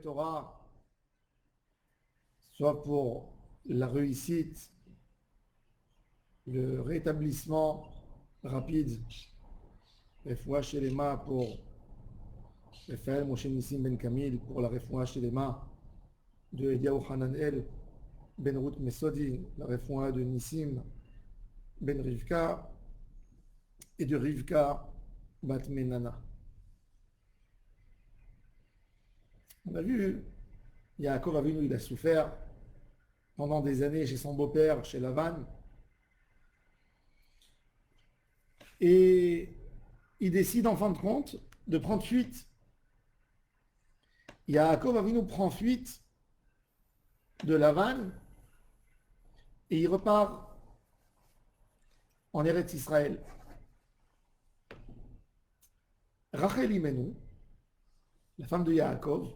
Torah, soit pour la réussite, le rétablissement rapide, Refoua Shelema pour Raphaël Moshe Nissim Ben Kamil, pour la Refoua Shelema de Eliyahu Hananel Ben Ruth Mesodi, la Refoua de Nissim Ben Rivka et de Rivka Bat Menana. On a vu, Yaakov Avinu, il a souffert pendant des années chez son beau-père, chez Lavan, et il décide en fin de compte de prendre fuite. Yaakov Avinu prend fuite de Lavan et il repart en Eretz Israël. Rachel Imenu, la femme de Yaakov,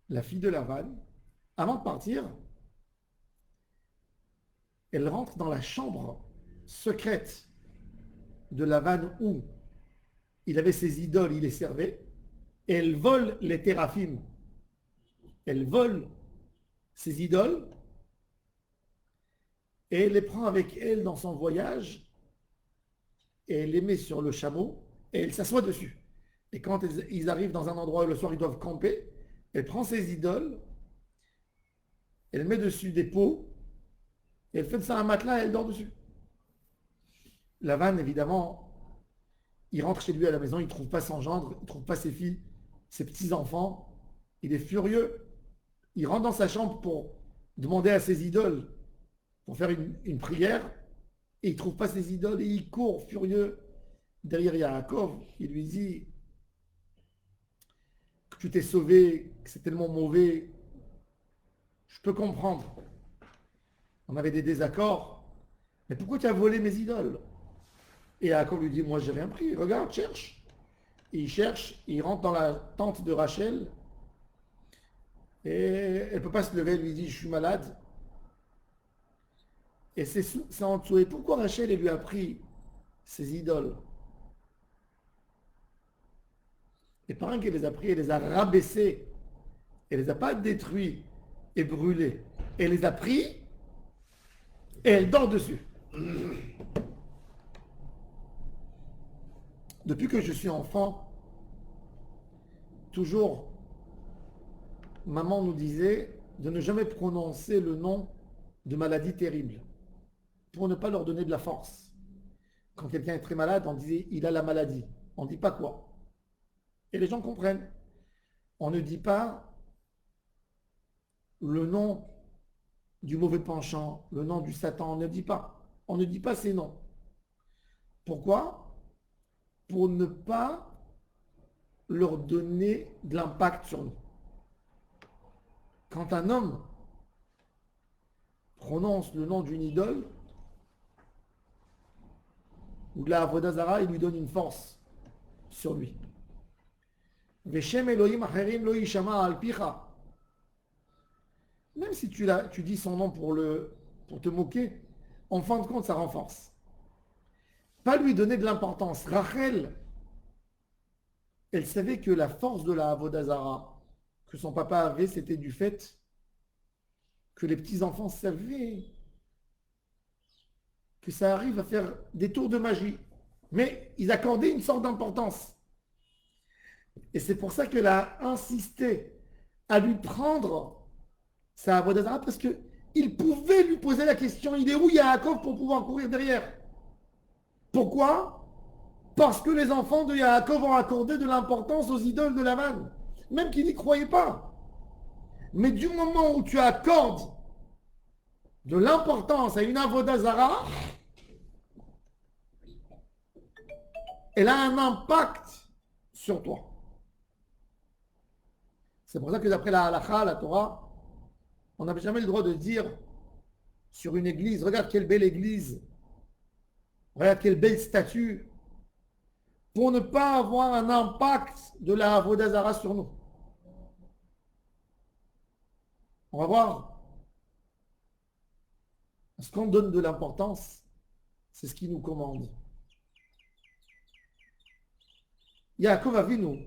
la fille de Lavan, avant de partir, elle rentre dans la chambre secrète de Lavan où il avait ses idoles, il les servait, et elle vole les téraphim. Elle vole ses idoles et elle les prend avec elle dans son voyage et elle les met sur le chameau et elle s'assoit dessus. Et quand ils arrivent dans un endroit où le soir ils doivent camper, elle prend ses idoles, elle met dessus des pots et elle fait de ça un matelas et elle dort dessus. Lavan, évidemment, il rentre chez lui à la maison, il ne trouve pas son gendre, il ne trouve pas ses filles, ses petits-enfants. Il est furieux. Il rentre dans sa chambre pour demander à ses idoles, pour faire une prière, et il ne trouve pas ses idoles, et il court furieux derrière Yaakov. Il lui dit que tu t'es sauvé, que c'est tellement mauvais. Je peux comprendre. On avait des désaccords, mais pourquoi tu as volé mes idoles? Et Yaakov lui dit, moi j'ai rien pris, regarde, cherche. Et il cherche, il rentre dans la tente de Rachel, et elle ne peut pas se lever, elle lui dit, je suis malade. Et c'est en dessous. Et pourquoi Rachel elle lui a pris ses idoles? Et par qu'elle les a pris, elle les a rabaissés. Elle les a pas détruits et brûlés. Elle les a pris et elle dort dessus. Depuis que je suis enfant, toujours, maman nous disait de ne jamais prononcer le nom de maladie terrible pour ne pas leur donner de la force. Quand quelqu'un est très malade, on disait il a la maladie. On ne dit pas quoi. Et les gens comprennent. On ne dit pas le nom du mauvais penchant, le nom du Satan, on ne dit pas. On ne dit pas ces noms. Pourquoi? Pour ne pas leur donner de l'impact sur nous. Quand un homme prononce le nom d'une idole ou de la Avodah Zara, il lui donne une force sur lui. Veshem Elohim acherim lo yishama al picha. Même si tu dis son nom pour te moquer, en fin de compte, ça renforce. Pas lui donner de l'importance. Rachel, elle savait que la force de la Avodah Zara que son papa avait, c'était du fait que les petits-enfants savaient que ça arrive à faire des tours de magie. Mais ils accordaient une sorte d'importance. Et c'est pour ça qu'elle a insisté à lui prendre sa Avodah Zara parce qu'il pouvait lui poser la question, il est où Yaakov pour pouvoir courir derrière? Pourquoi? Parce que les enfants de Yaakov ont accordé de l'importance aux idoles de Lavan, même qu'ils n'y croyaient pas. Mais du moment où tu accordes de l'importance à une Avodah Zara, elle a un impact sur toi. C'est pour ça que d'après la halakha, la Torah, on n'avait jamais le droit de dire sur une église, regarde quelle belle église, regarde quelle belle statue, pour ne pas avoir un impact de la Avodah Zara sur nous. On va voir. Ce qu'on donne de l'importance, c'est ce qui nous commande. Yaakov Avinu,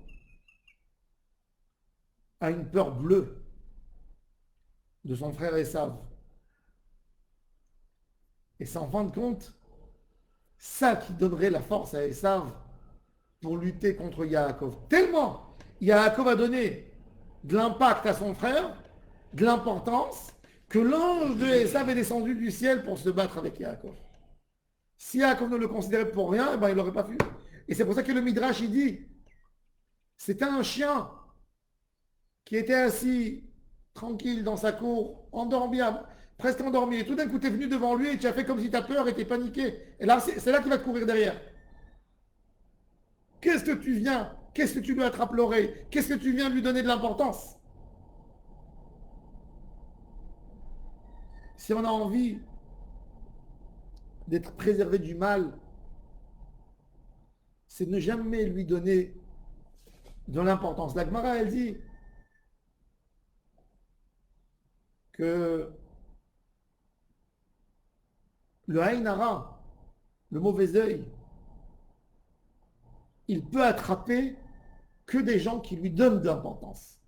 a une peur bleue de son frère Esav. Et c'est en fin de compte ça qui donnerait la force à Esav pour lutter contre Yaakov. Tellement Yaakov a donné de l'impact à son frère, de l'importance, que l'ange de Esav est descendu du ciel pour se battre avec Yaakov. Si Yaakov ne le considérait pour rien, eh ben, il n'aurait pas pu. Et c'est pour ça que le Midrash, il dit, c'était un chien qui était assis tranquille dans sa cour, endormi, presque endormi. Et tout d'un coup, tu es venu devant lui et tu as fait comme si tu as peur et tu es paniqué. Et là, c'est là qu'il va te courir derrière. Qu'est-ce que tu viens? Qu'est-ce que tu lui attrapes l'oreille? Qu'est-ce que tu viens lui donner de l'importance? Si on a envie d'être préservé du mal, c'est ne jamais lui donner de l'importance. La Gemara, elle dit que le Haïnara, le mauvais œil, il peut attraper que des gens qui lui donnent de l'importance.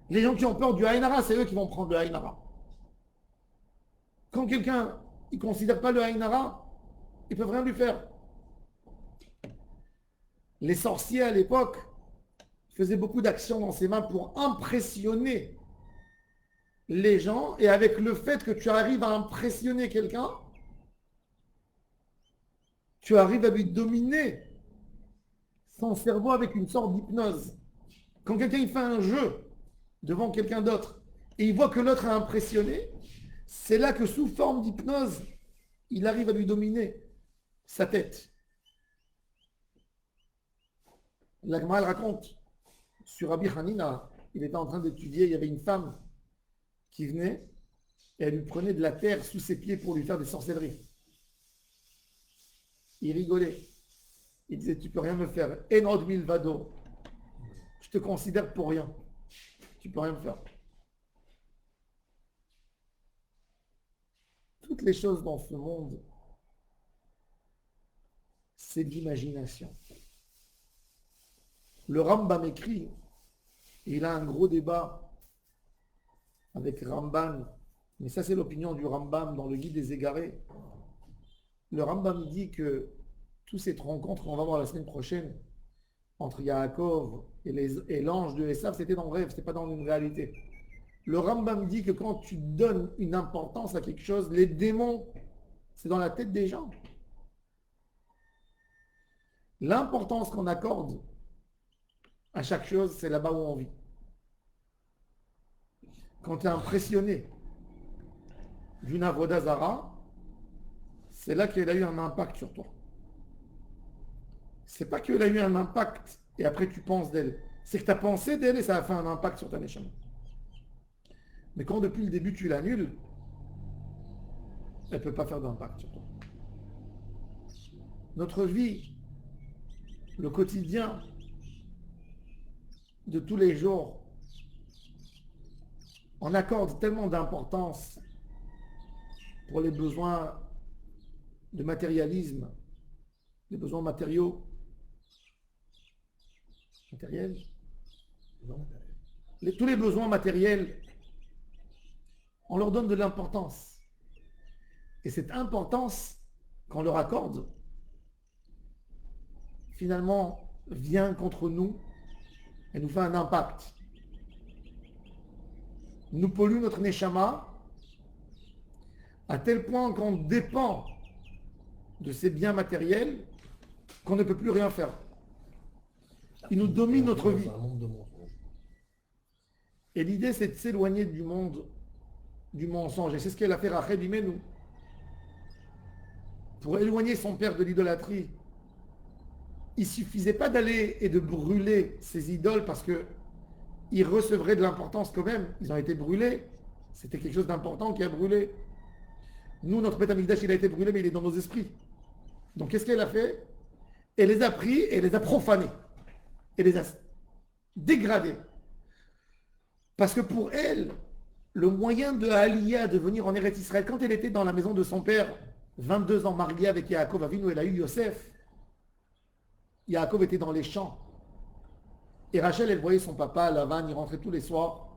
Les gens qui ont peur du Haïnara, c'est eux qui vont prendre le Haïnara. Quand quelqu'un ne considère pas le Haïnara, ils ne peuvent rien lui faire. Les sorciers à l'époque faisaient beaucoup d'actions dans ses mains pour impressionner les gens, et avec le fait que tu arrives à impressionner quelqu'un, tu arrives à lui dominer son cerveau avec une sorte d'hypnose. Quand quelqu'un il fait un jeu devant quelqu'un d'autre et il voit que l'autre a impressionné, c'est là que sous forme d'hypnose, il arrive à lui dominer sa tête. La Gemara raconte sur Rabbi Hanina, il était en train d'étudier, il y avait une femme qui venait et elle lui prenait de la terre sous ses pieds pour lui faire des sorcelleries. Il rigolait. Il disait, tu peux rien me faire. Enod milvado. Je te considère pour rien. Tu peux rien me faire. Toutes les choses dans ce monde, c'est de l'imagination. Le Rambam écrit, et il a un gros débat avec Ramban, mais ça c'est l'opinion du Rambam dans le Guide des Égarés. Le Rambam dit que toutes cette rencontre qu'on va voir la semaine prochaine entre Yaakov et l'ange de Esav, c'était dans le rêve, c'était pas dans une réalité. Le Rambam dit que quand tu donnes une importance à quelque chose, les démons, c'est dans la tête des gens. L'importance qu'on accorde à chaque chose, c'est là-bas où on vit. Quand tu es impressionné d'une avoda zara, c'est là qu'elle a eu un impact sur toi. C'est pas qu'elle a eu un impact et après tu penses d'elle. C'est que tu as pensé d'elle et ça a fait un impact sur ta neshama. Mais quand depuis le début tu l'annules, elle ne peut pas faire d'impact sur toi. Notre vie, le quotidien de tous les jours, on accorde tellement d'importance pour les besoins de matérialisme, les besoins matériaux, matériels, tous les besoins matériels, on leur donne de l'importance. Et cette importance qu'on leur accorde, finalement, vient contre nous et nous fait un impact. Nous pollue notre neshama à tel point qu'on dépend de ces biens matériels qu'on ne peut plus rien faire. Ils nous dominent notre vie. Et l'idée, c'est de s'éloigner du monde du mensonge. Et c'est ce qu'elle a fait Rachel Imenu. Pour éloigner son père de l'idolâtrie, il ne suffisait pas d'aller et de brûler ses idoles parce qu'ils recevraient de l'importance quand même. Ils ont été brûlés. C'était quelque chose d'important qui a brûlé. Nous, notre Beth Amikdash, il a été brûlé, mais il est dans nos esprits. Donc, qu'est-ce qu'elle a fait? Elle les a pris et les a profanés. Elle les a dégradés. Parce que pour elle, le moyen de Aliyah de venir en Eretz Israël, quand elle était dans la maison de son père, 22 ans mariée avec Yaakov Avinu, elle a eu Yosef. Yaakov était dans les champs. Et Rachel, elle voyait son papa, Lavan, il rentrait tous les soirs.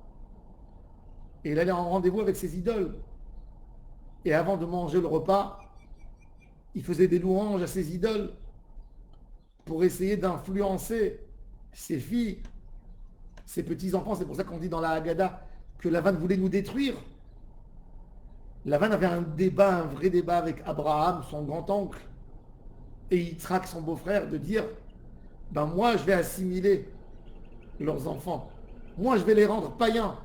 Et il allait en rendez-vous avec ses idoles. Et avant de manger le repas, il faisait des louanges à ses idoles pour essayer d'influencer ses filles, ses petits-enfants. C'est pour ça qu'on dit dans la Haggadah que Lavan voulait nous détruire. Lavan avait un débat, un vrai débat avec Abraham, son grand-oncle, et Yitzhak, son beau-frère, de dire, ben moi je vais assimiler leurs enfants. Moi je vais les rendre païens.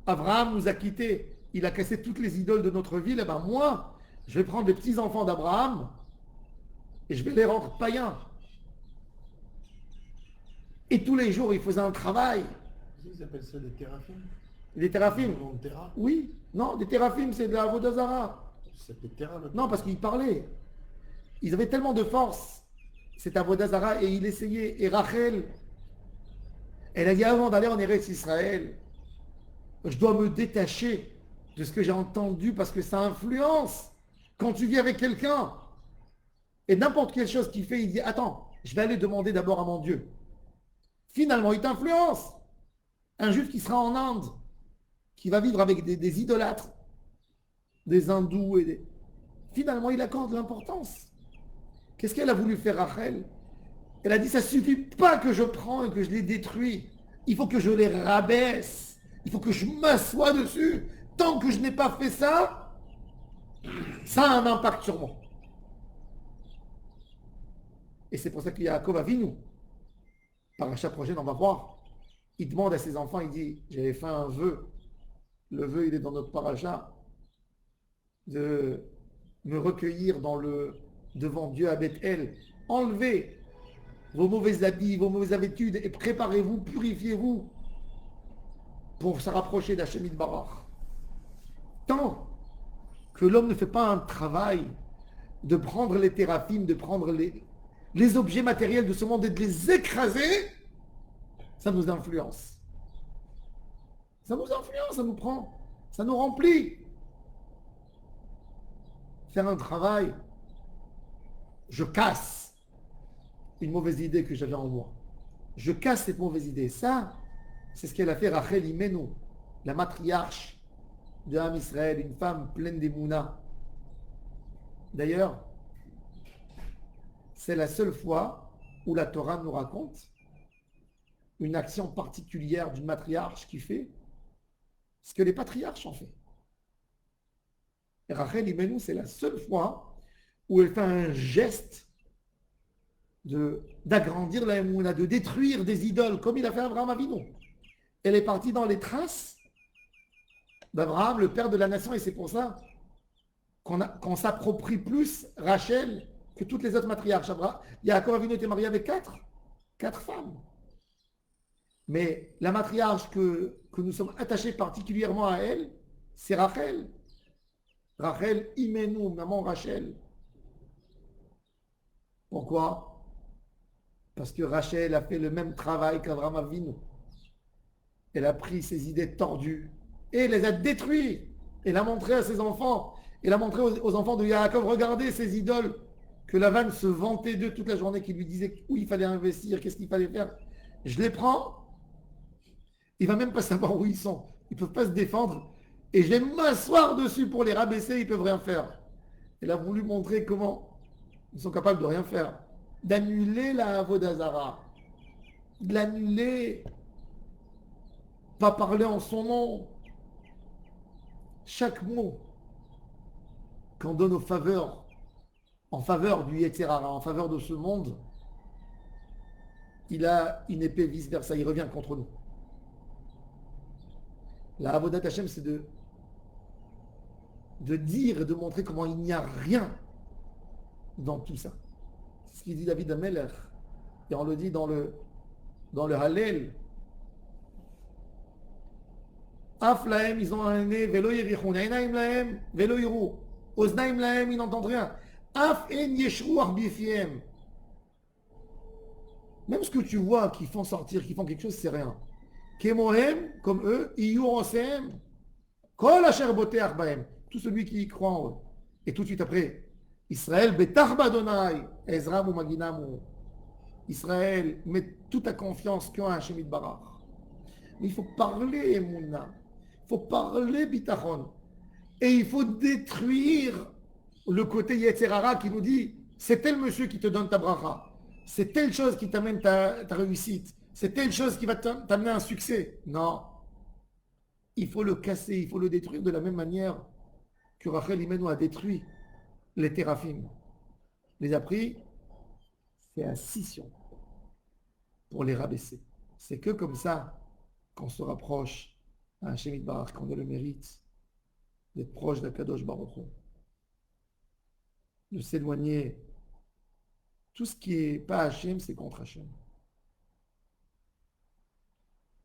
Abraham nous a quittés. Il a cassé toutes les idoles de notre ville. Et ben moi, je vais prendre les petits-enfants d'Abraham et je vais les rendre païens. Et tous les jours, il faisait un travail. Ils appellent ça des théraphim. Des théraphim. Terra. Oui. Non, des théraphim, c'est de la Avodazara. Ça s'appelle Terra. Non, parce qu'ils parlaient. Ils avaient tellement de force, cet Avodazara, et il essayait. Et Rachel, elle a dit avant d'aller en Eretz Israël, je dois me détacher de ce que j'ai entendu parce que ça influence. Quand tu vis avec quelqu'un, et n'importe quelle chose qu'il fait, il dit, attends, je vais aller demander d'abord à mon Dieu. Finalement, il t'influence. Un juif qui sera en Inde, qui va vivre avec des idolâtres, des hindous, finalement, il accorde l'importance. Qu'est-ce qu'elle a voulu faire, Rachel? Elle a dit, ça ne suffit pas que je prends et que je les détruis. Il faut que je les rabaisse. Il faut que je m'assoie dessus. Tant que je n'ai pas fait ça, ça a un impact sur moi. Et c'est pour ça qu'il y a Yaakov Avinu. Paracha prochaine, on va voir. Il demande à ses enfants, il dit, j'avais fait un vœu. Le vœu, il est dans notre paracha. De me recueillir devant Dieu à Bethel. Enlevez vos mauvais habits, vos mauvaises habitudes et préparez-vous, purifiez-vous pour se rapprocher d'Hachem Yitbarach. Tant que l'homme ne fait pas un travail de prendre les théraphim, de prendre les objets matériels de ce monde et de les écraser, ça nous influence. Ça nous influence, ça nous prend, ça nous remplit. Faire un travail, je casse une mauvaise idée que j'avais en moi. Je casse cette mauvaise idée. Ça, c'est ce qu'elle a fait Rachel Imenu, la matriarche de Ham Israël, une femme pleine d'émouna. D'ailleurs, c'est la seule fois où la Torah nous raconte une action particulière d'une matriarche qui fait ce que les patriarches ont fait. Et Rachel Imenu, c'est la seule fois où elle fait un geste d'agrandir la émouna, de détruire des idoles, comme il a fait Abraham Avinu. Elle est partie dans les traces d'Abraham, le père de la nation, et c'est pour ça qu'on s'approprie plus Rachel que toutes les autres matriarches. Yaakov Avinu était marié avec quatre femmes. Mais la matriarche que nous sommes attachés particulièrement à elle, c'est Rachel. Rachel Imenu, maman Rachel. Pourquoi? Parce que Rachel a fait le même travail qu'Abraham Avinu. Elle a pris ses idées tordues et les a détruites. Elle a montré à ses enfants, elle a montré aux enfants de Yaakov, regardez ces idoles que Lavan se vantait d'eux toute la journée, qui lui disait où il fallait investir, qu'est-ce qu'il fallait faire. Je les prends, il ne va même pas savoir où ils sont. Ils ne peuvent pas se défendre. Et je vais m'asseoir dessus pour les rabaisser, ils ne peuvent rien faire. Elle a voulu montrer comment ils sont capables de rien faire. D'annuler la Avodazara. De l'annuler. Pas parler en son nom. Chaque mot qu'on donne en faveur du Yetzirara, en faveur de ce monde, il a une épée vice-versa, il revient contre nous. La Avodat Hashem, c'est de dire et de montrer comment il n'y a rien dans tout ça. C'est ce qu'il dit David Ameler. Et on le dit dans le Hallel. Af lahem, ils ont un nez, velo yerichun, einaim lahem, velo yiru. Oznaim lahem, ils n'entendent rien. Af en yeshru arbifiem. Même ce que tu vois qui font sortir, qui font quelque chose, c'est rien. Kemohem, comme eux, iyu osem, kol asher boteach bahem. Tout celui qui y croit en eux. Et tout de suite après, Israël betach badonai, Ezram ou Maginamu. Israël, mets toute ta confiance qu'en Hachem Barach. Mais il faut parler Emouna, il faut parler Bitachon, et il faut détruire le côté Yetzerara qui nous dit c'est tel monsieur qui te donne ta bracha, c'est telle chose qui t'amène ta réussite, c'est telle chose qui va t'amener un succès. Non, il faut le casser, il faut le détruire de la même manière que Rachel Imenu a détruit les téraphim. Les a pris, c'est à scission pour les rabaisser. C'est que comme ça qu'on se rapproche à Hachem Yitbarach, qu'on a le mérite d'être proche d'Akadosh Baruch Hu, de s'éloigner. Tout ce qui n'est pas Hachem, c'est contre Hachem.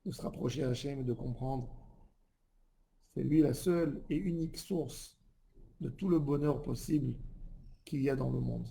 De se rapprocher à Hachem et de comprendre c'est lui la seule et unique source de tout le bonheur possible qu'il y a dans le monde.